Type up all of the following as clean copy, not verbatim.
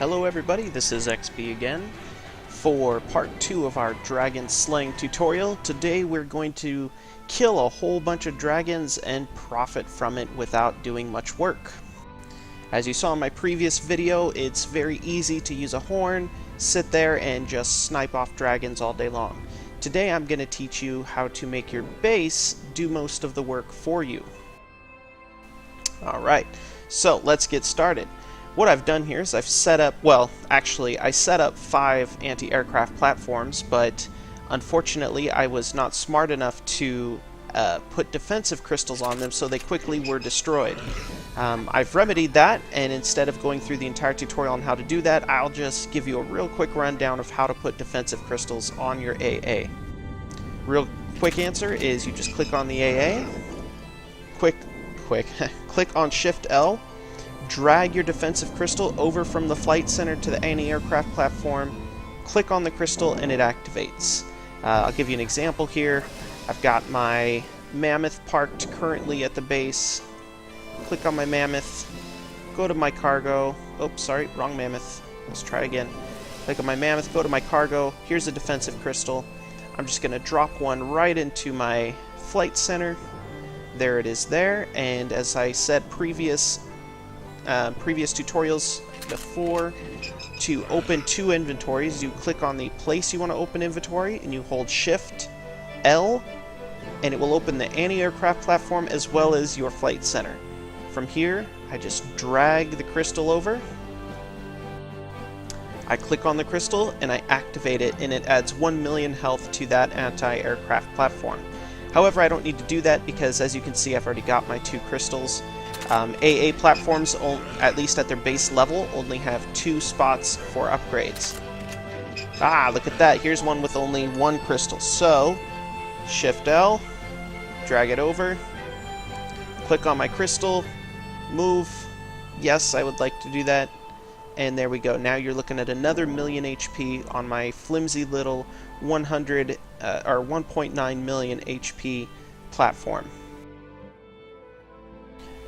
Hello everybody, this is XP again. For part 2 of our dragon slaying tutorial, today we're going to kill a whole bunch of dragons and profit from it without doing much work. As you saw in my previous video, it's very easy to use a horn, sit there and just snipe off dragons all day long. Today I'm going to teach you how to make your base do most of the work for you. Alright, so let's get started. What I've done here is I've set up, I set up 5 anti-aircraft platforms, but unfortunately I was not smart enough to put defensive crystals on them, so they quickly were destroyed. I've remedied that, and instead of going through the entire tutorial on how to do that, I'll just give you a real quick rundown of how to put defensive crystals on your AA. Real quick answer is you just click on the AA, click on Shift L, drag your defensive crystal over from the flight center to the anti-aircraft platform, click on the crystal, and it activates. I'll give you an example here. I've got my mammoth parked currently at the base. Click on my mammoth, go to my cargo. Oops, sorry, wrong mammoth. Let's try again. Click on my mammoth, go to my cargo. Here's a defensive crystal. I'm just going to drop one right into my flight center. There it is there, and as I said previous tutorials before, to open 2 inventories, you click on the place you want to open inventory and you hold Shift L, and it will open the anti-aircraft platform as well as your flight center. From here, I just drag the crystal over, I click on the crystal and I activate it, and it adds 1 million health to that anti-aircraft platform. However, I don't need to do that because, as you can see, I've already got my 2 crystals. AA platforms, at least at their base level, only have 2 spots for upgrades. Ah, look at that. Here's one with only 1 crystal. So, Shift L, drag it over, click on my crystal, move. Yes, I would like to do that. And there we go. Now you're looking at another million HP on my flimsy little 1.9 million HP platform.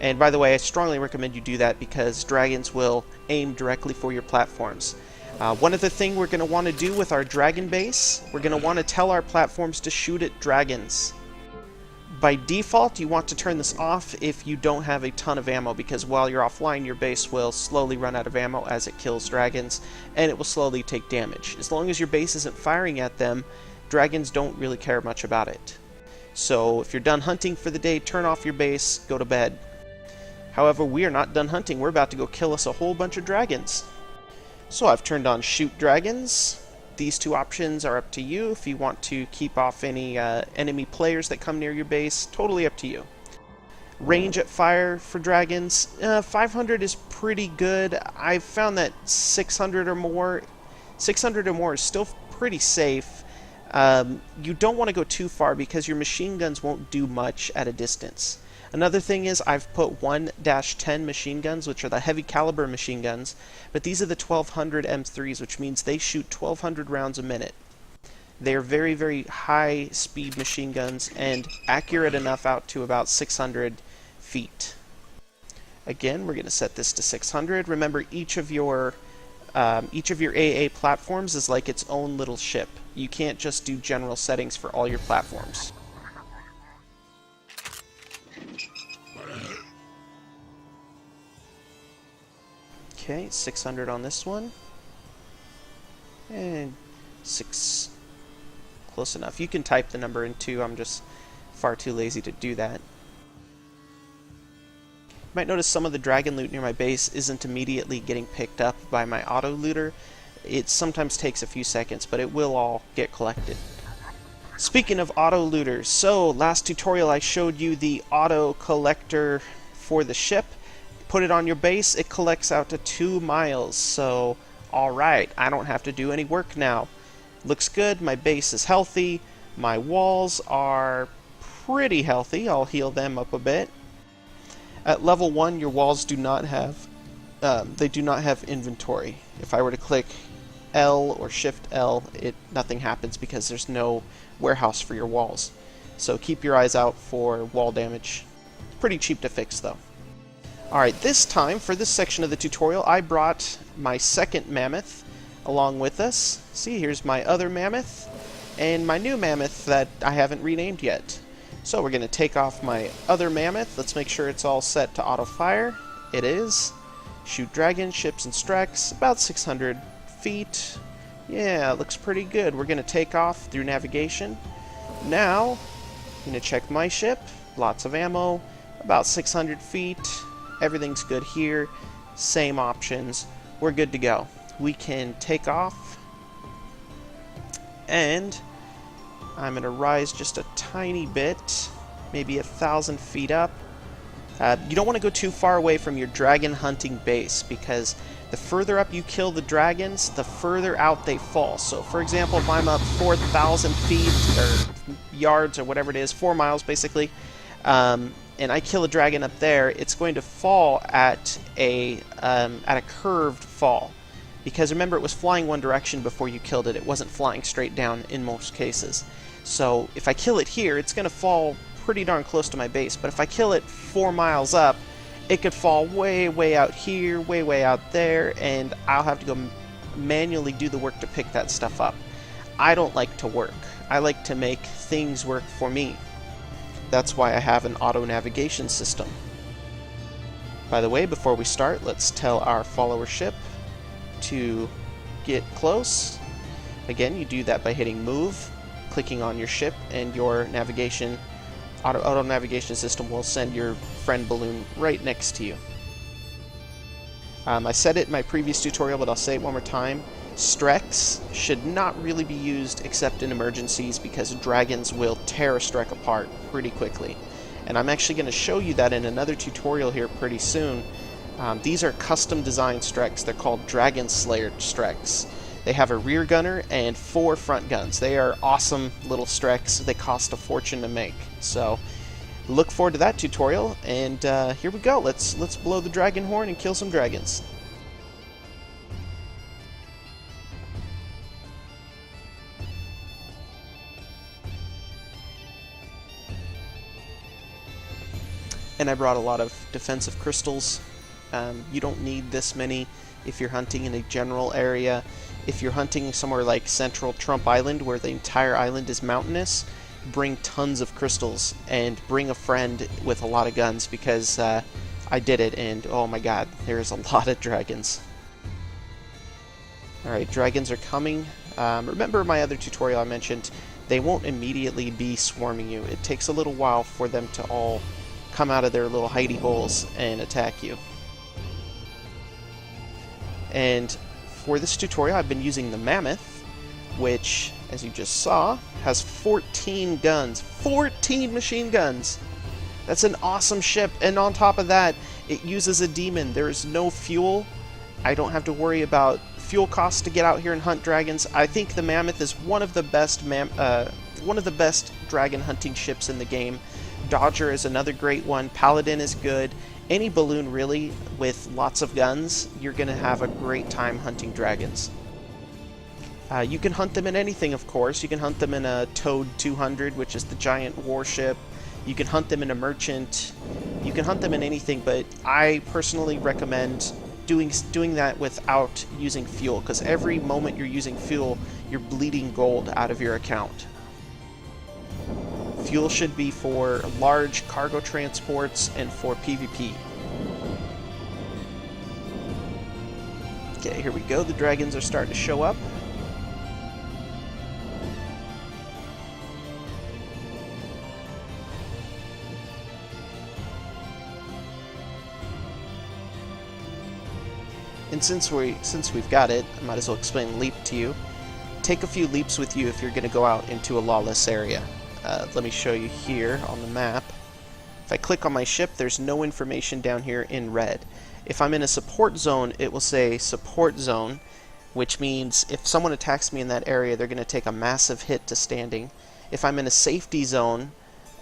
And by the way, I strongly recommend you do that because dragons will aim directly for your platforms. One other thing we're going to want to do with our dragon base, we're going to want to tell our platforms to shoot at dragons. By default, you want to turn this off if you don't have a ton of ammo, because while you're offline, your base will slowly run out of ammo as it kills dragons, and it will slowly take damage. As long as your base isn't firing at them, dragons don't really care much about it. So if you're done hunting for the day, turn off your base, go to bed. However, we are not done hunting. We're about to go kill us a whole bunch of dragons. So I've turned on Shoot Dragons. These 2 options are up to you. If you want to keep off any enemy players that come near your base, totally up to you. Range at fire for dragons, 500 is pretty good. I've found that 600 or more is still pretty safe. You don't want to go too far because your machine guns won't do much at a distance. Another thing is I've put 1-10 machine guns, which are the heavy caliber machine guns, but these are the 1200 M3s, which means they shoot 1200 rounds a minute. They are very, very high speed machine guns and accurate enough out to about 600 feet. Again, we're going to set this to 600. Remember, each of your AA platforms is like its own little ship. You can't just do general settings for all your platforms. Okay, 600 on this one, and 6, close enough. You can type the number in too, I'm just far too lazy to do that. You might notice some of the dragon loot near my base isn't immediately getting picked up by my auto looter. It sometimes takes a few seconds, but it will all get collected. Speaking of auto looters, so last tutorial I showed you the auto collector for the ship. Put it on your base, it collects out to 2 miles, so alright, I don't have to do any work now. Looks good, my base is healthy, my walls are pretty healthy, I'll heal them up a bit. At level 1, your walls do not have, inventory. If I were to click L or Shift L, nothing happens because there's no warehouse for your walls. So keep your eyes out for wall damage. Pretty cheap to fix though. Alright, this time, for this section of the tutorial, I brought my second mammoth along with us. See, here's my other mammoth, and my new mammoth that I haven't renamed yet. So we're going to take off my other mammoth. Let's make sure it's all set to auto-fire. It is. Shoot dragons, ships, and streks, about 600 feet. Yeah, looks pretty good. We're going to take off through navigation. Now, I'm going to check my ship. Lots of ammo, about 600 feet. Everything's good here. Same options. We're good to go. We can take off. And I'm going to rise just a tiny bit, maybe 1,000 feet up. You don't want to go too far away from your dragon hunting base, because the further up you kill the dragons, the further out they fall. So, for example, if I'm up 4,000 feet, or yards, or whatever it is, 4 miles basically, and I kill a dragon up there, it's going to fall at a curved fall. Because remember, it was flying one direction before you killed it. It wasn't flying straight down in most cases. So if I kill it here, it's going to fall pretty darn close to my base. But if I kill it 4 miles up, it could fall way, way out here, way, way out there, and I'll have to go manually do the work to pick that stuff up. I don't like to work. I like to make things work for me. That's why I have an auto-navigation system. By the way, before we start, let's tell our follower ship to get close. Again, you do that by hitting move, clicking on your ship, and your navigation auto navigation system will send your friend balloon right next to you. I said it in my previous tutorial, but I'll say it one more time. Streks should not really be used except in emergencies, because dragons will tear a Strek apart pretty quickly. And I'm actually going to show you that in another tutorial here pretty soon. These are custom designed Streks. They're called Dragon Slayer Streks. They have a rear gunner and 4 front guns. They are awesome little Streks. They cost a fortune to make. So look forward to that tutorial, and here we go. Let's blow the dragon horn and kill some dragons. And I brought a lot of defensive crystals. You don't need this many if you're hunting in a general area. If you're hunting somewhere like Central Trump Island, where the entire island is mountainous, bring tons of crystals and bring a friend with a lot of guns, because I did it, and oh my god, there's a lot of dragons. Alright, dragons are coming. Remember my other tutorial I mentioned, they won't immediately be swarming you. It takes a little while for them to all come out of their little hidey holes and attack you. And for this tutorial I've been using the Mammoth, which, as you just saw, has 14 guns. 14 machine guns! That's an awesome ship, and on top of that, it uses a demon. There is no fuel. I don't have to worry about fuel costs to get out here and hunt dragons. I think the Mammoth is one of the best dragon hunting ships in the game. Dodger is another great one. Paladin is good. Any balloon, really, with lots of guns, you're going to have a great time hunting dragons. You can hunt them in anything, of course. You can hunt them in a Toad 200, which is the giant warship. You can hunt them in a merchant. You can hunt them in anything, but I personally recommend doing that without using fuel, because every moment you're using fuel, you're bleeding gold out of your account. Fuel should be for large cargo transports and for PvP. Okay, here we go. The dragons are starting to show up. And since we've got it, I might as well explain leap to you. Take a few leaps with you if you're going to go out into a lawless area. Let me show you here on the map. If I click on my ship, there's no information down here in red. If I'm in a support zone, it will say support zone, which means if someone attacks me in that area, they're going to take a massive hit to standing. If I'm in a safety zone,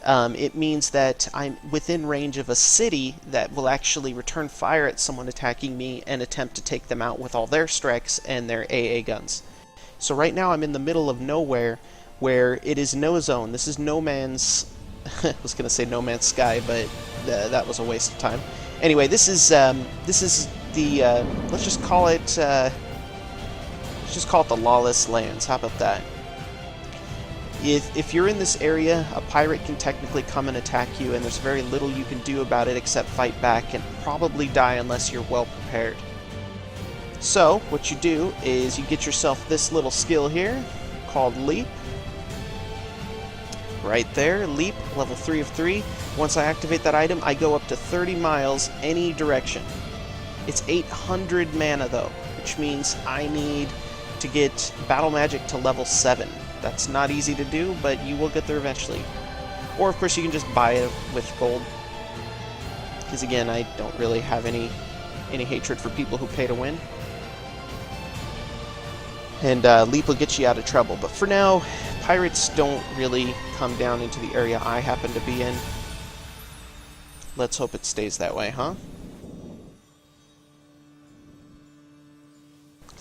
it means that I'm within range of a city that will actually return fire at someone attacking me and attempt to take them out with all their streks and their AA guns. So right now I'm in the middle of nowhere, where it is no zone. This is no man's I was going to say no man's sky, but that was a waste of time. Anyway, this is the let's just call it the Lawless Lands. How about that? If you're in this area, a pirate can technically come and attack you, and there's very little you can do about it except fight back and probably die unless you're well prepared. So, what you do is you get yourself this little skill here called Leap. Right there, Leap, level 3 of 3. Once I activate that item, I go up to 30 miles any direction. It's 800 mana though, which means I need to get Battle Magic to level 7. That's not easy to do, but you will get there eventually. Or of course you can just buy it with gold. Because again, I don't really have any hatred for people who pay to win. And Leap will get you out of trouble. But for now, pirates don't really come down into the area I happen to be in. Let's hope it stays that way, huh?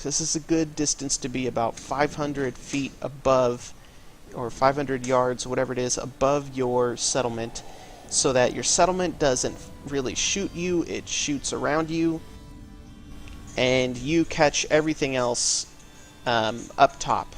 This is a good distance to be, about 500 feet above, or 500 yards, whatever it is, above your settlement, so that your settlement doesn't really shoot you, it shoots around you, and you catch everything else up top.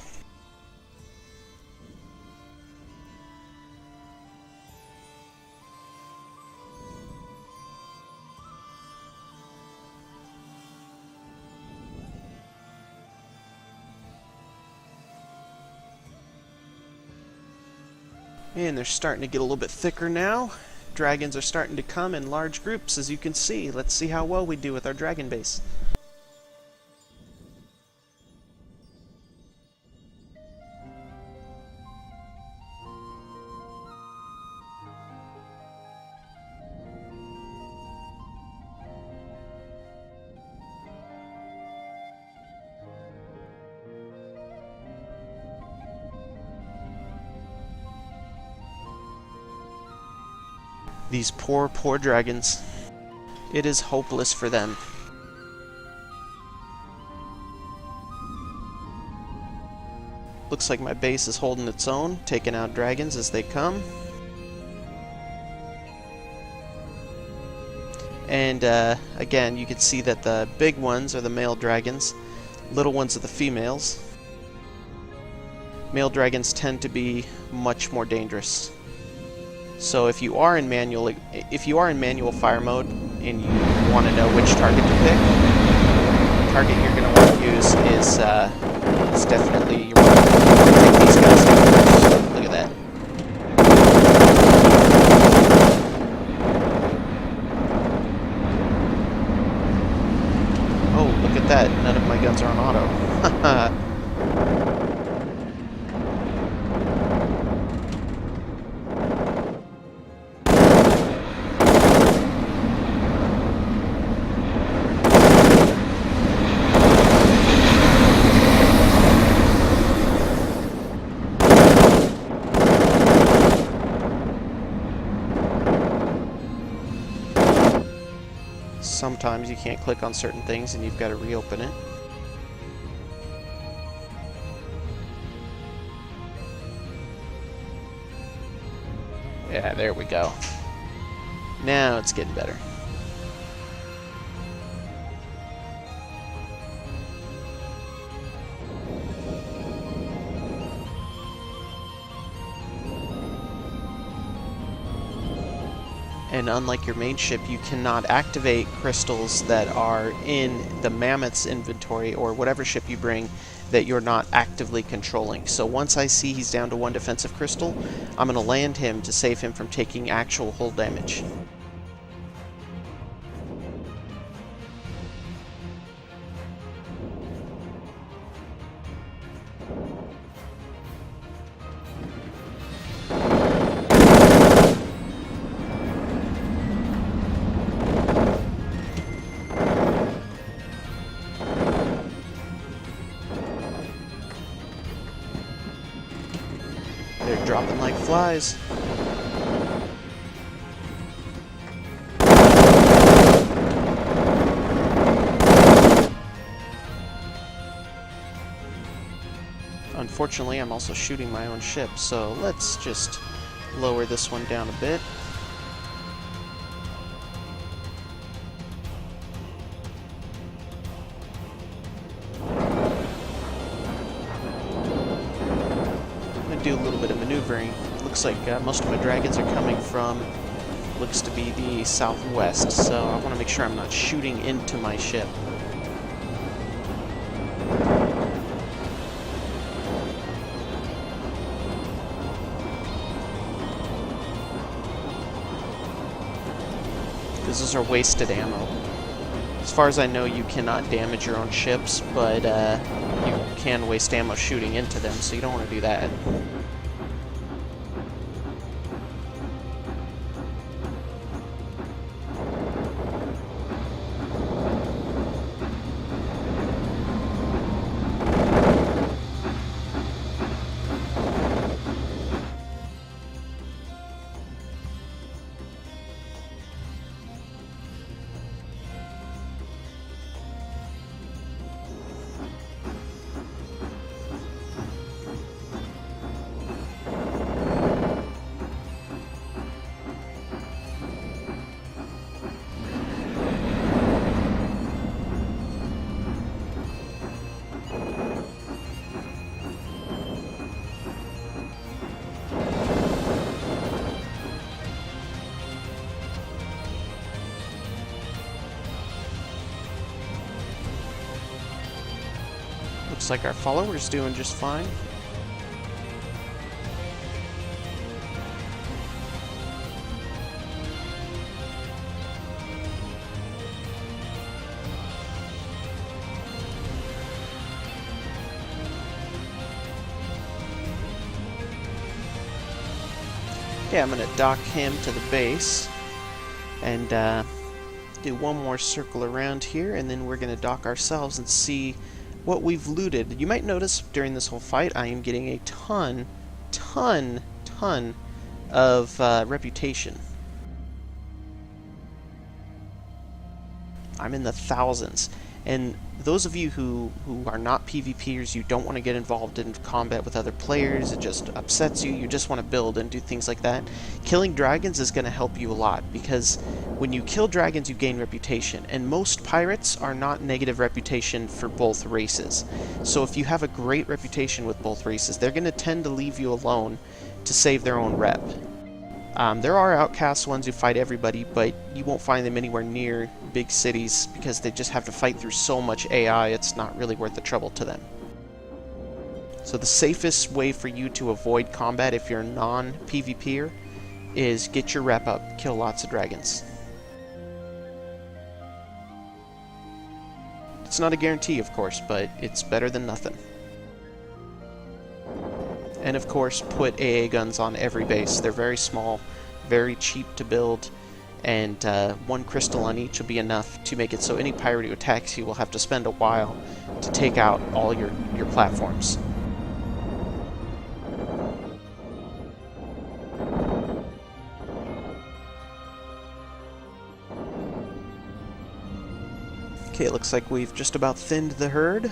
And they're starting to get a little bit thicker now. Dragons are starting to come in large groups, as you can see. Let's see how well we do with our dragon base. These poor, poor dragons. It is hopeless for them. Looks like my base is holding its own, taking out dragons as they come. And again, you can see that the big ones are the male dragons, little ones are the females. Male dragons tend to be much more dangerous. So if you are in manual fire mode and you want to know which target to pick, the target you're going to want to use is definitely you want to take these guys down. Look at that. Oh, look at that! None of my guns are on auto. Sometimes you can't click on certain things and you've got to reopen it. Yeah, there we go. Now it's getting better. And unlike your main ship, you cannot activate crystals that are in the Mammoth's inventory or whatever ship you bring that you're not actively controlling. So once I see he's down to 1 defensive crystal, I'm going to land him to save him from taking actual hull damage. They're dropping like flies. Unfortunately, I'm also shooting my own ship, so let's just lower this one down a bit. do a little bit of maneuvering. Looks like most of my dragons are coming from, looks to be the southwest, so I want to make sure I'm not shooting into my ship. This is our wasted ammo. As far as I know, you cannot damage your own ships, but you can waste ammo shooting into them, so you don't want to do that. Looks like our follower's doing just fine. Okay, I'm going to dock him to the base and do one more circle around here, and then we're going to dock ourselves and see what we've looted. You might notice during this whole fight I am getting a ton of reputation. I'm in the thousands. And those of you who are not PvPers, you don't want to get involved in combat with other players, it just upsets you, you just want to build and do things like that, killing dragons is going to help you a lot, because when you kill dragons you gain reputation, and most pirates are not negative reputation for both races. So if you have a great reputation with both races, they're going to tend to leave you alone to save their own rep. There are outcast ones who fight everybody, but you won't find them anywhere near big cities because they just have to fight through so much AI, it's not really worth the trouble to them. So the safest way for you to avoid combat if you're a non-PvPer is get your rep up, kill lots of dragons. It's not a guarantee, of course, but it's better than nothing. And of course, put AA guns on every base. They're very small, very cheap to build, and one crystal on each will be enough to make it so any pirate who attacks you will have to spend a while to take out all your platforms. Okay, it looks like we've just about thinned the herd.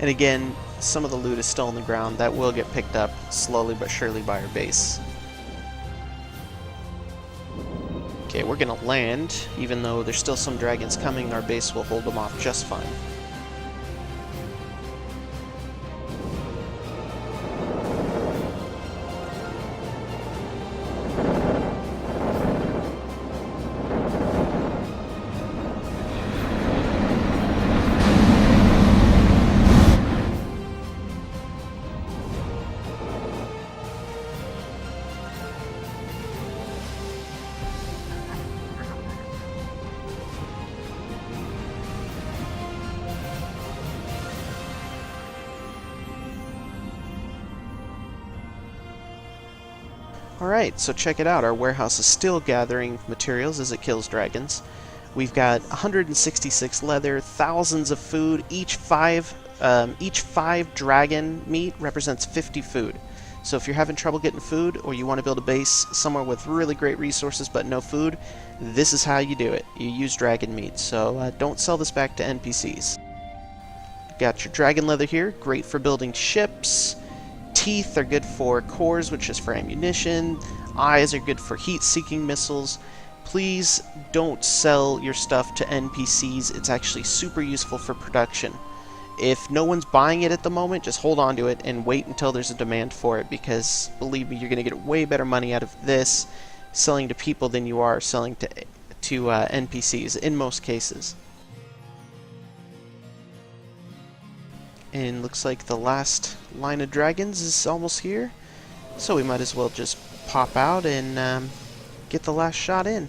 And again, some of the loot is still on the ground. That will get picked up slowly but surely by our base. Okay, we're gonna land. Even though there's still some dragons coming, our base will hold them off just fine. Alright, so check it out. Our warehouse is still gathering materials as it kills dragons. We've got 166 leather, thousands of food. Each five dragon meat represents 50 food. So if you're having trouble getting food, or you want to build a base somewhere with really great resources but no food, this is how you do it. You use dragon meat, so don't sell this back to NPCs. Got your dragon leather here, great for building ships. Teeth are good for cores, which is for ammunition. Eyes are good for heat-seeking missiles. Please don't sell your stuff to NPCs. It's actually super useful for production. If no one's buying it at the moment, just hold on to it and wait until there's a demand for it, because believe me, you're going to get way better money out of this selling to people than you are selling to NPCs in most cases. And looks like the last line of dragons is almost here, so we might as well just pop out and get the last shot in.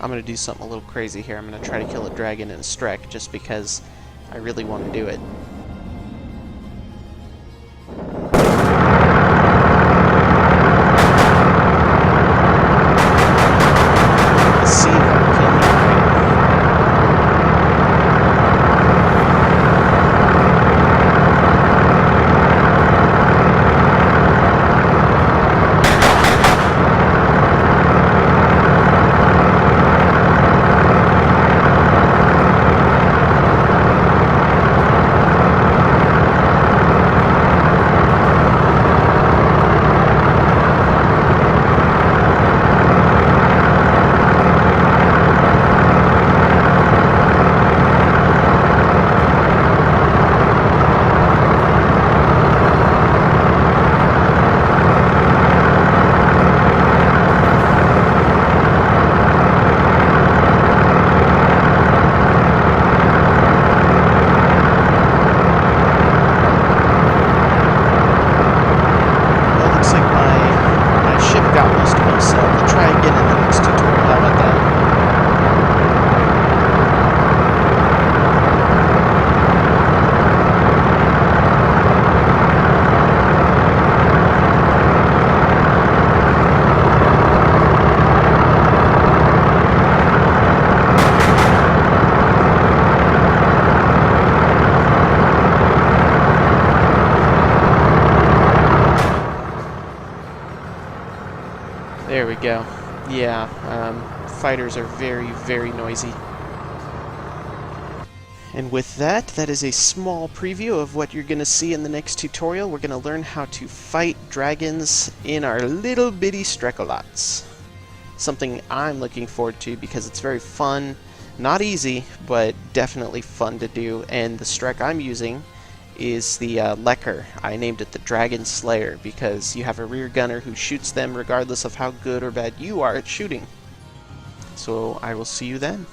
I'm going to do something a little crazy here. I'm going to try to kill a dragon in a Strek just because I really want to do it. Let's see if I can kill him. There we go. Yeah, fighters are very, very noisy. And with that, that is a small preview of what you're going to see in the next tutorial. We're going to learn how to fight dragons in our little bitty Strekolots. Something I'm looking forward to because it's very fun. Not easy, but definitely fun to do. And the Strek I'm using is the LuckCatcher. I named it the Dragon Slayer because you have a rear gunner who shoots them regardless of how good or bad you are at shooting. So I will see you then.